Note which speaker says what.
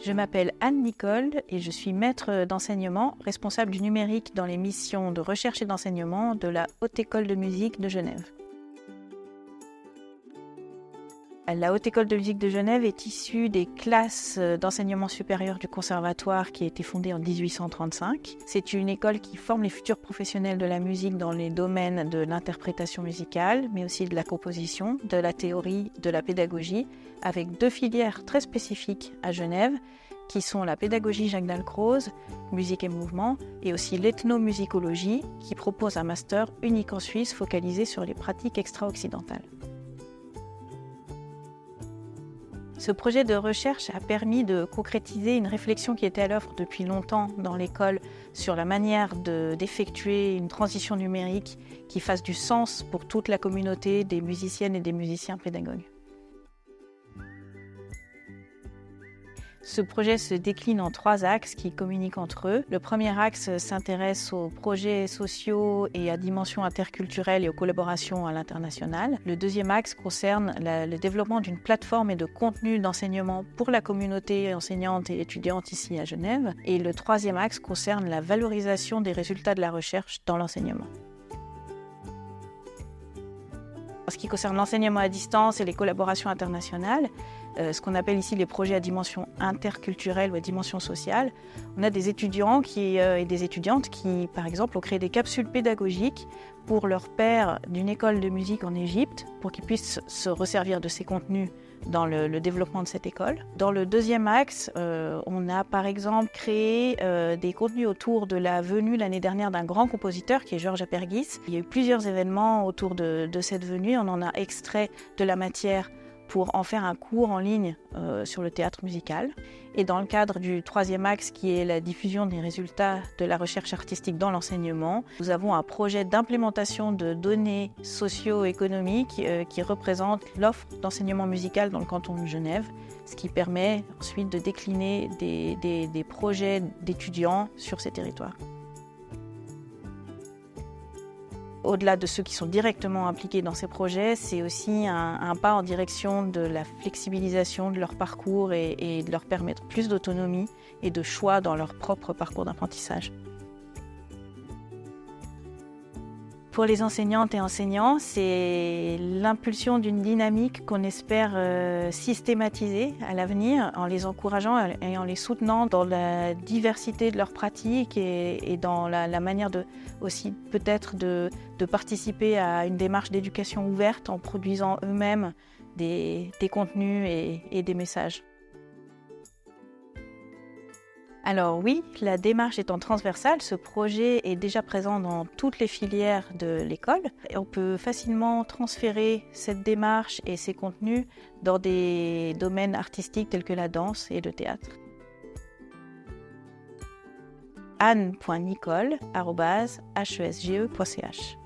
Speaker 1: Je m'appelle Anne Nicole et je suis maître d'enseignement, responsable du numérique dans les missions de recherche et d'enseignement de la Haute École de musique de Genève. La Haute École de musique de Genève est issue des classes d'enseignement supérieur du conservatoire qui a été fondée en 1835. C'est une école qui forme les futurs professionnels de la musique dans les domaines de l'interprétation musicale, mais aussi de la composition, de la théorie, de la pédagogie, avec 2 filières très spécifiques à Genève, qui sont la pédagogie Jacques Dalcroze, musique et mouvement, et aussi l'ethnomusicologie, qui propose un master unique en Suisse focalisé sur les pratiques extra-occidentales. Ce projet de recherche a permis de concrétiser une réflexion qui était à l'œuvre depuis longtemps dans l'école sur la manière d'effectuer une transition numérique qui fasse du sens pour toute la communauté des musiciennes et des musiciens pédagogues. Ce projet se décline en 3 axes qui communiquent entre eux. Le premier axe s'intéresse aux projets sociaux et à dimension interculturelle et aux collaborations à l'international. Le deuxième axe concerne le développement d'une plateforme et de contenu d'enseignement pour la communauté enseignante et étudiante ici à Genève. Et le troisième axe concerne la valorisation des résultats de la recherche dans l'enseignement. En ce qui concerne l'enseignement à distance et les collaborations internationales, ce qu'on appelle ici les projets à dimension interculturelle ou à dimension sociale, on a des étudiants et des étudiantes qui, par exemple, ont créé des capsules pédagogiques pour leurs pairs d'une école de musique en Égypte, pour qu'ils puissent se resservir de ces contenus dans le développement de cette école. Dans le deuxième axe, on a par exemple créé des contenus autour de la venue l'année dernière d'un grand compositeur qui est Georges Apergis. Il y a eu plusieurs événements autour de cette venue. On en a extrait de la matière pour en faire un cours en ligne sur le théâtre musical. Et dans le cadre du troisième axe, qui est la diffusion des résultats de la recherche artistique dans l'enseignement, nous avons un projet d'implémentation de données socio-économiques qui représente l'offre d'enseignement musical dans le canton de Genève, ce qui permet ensuite de décliner des projets d'étudiants sur ces territoires. Au-delà de ceux qui sont directement impliqués dans ces projets, c'est aussi un pas en direction de la flexibilisation de leur parcours et de leur permettre plus d'autonomie et de choix dans leur propre parcours d'apprentissage. Pour les enseignantes et enseignants, c'est l'impulsion d'une dynamique qu'on espère systématiser à l'avenir en les encourageant et en les soutenant dans la diversité de leurs pratiques et dans la manière aussi peut-être de participer à une démarche d'éducation ouverte en produisant eux-mêmes des contenus et des messages. Alors oui, la démarche étant transversale, ce projet est déjà présent dans toutes les filières de l'école. Et on peut facilement transférer cette démarche et ces contenus dans des domaines artistiques tels que la danse et le théâtre. anne.nicole@hesge.ch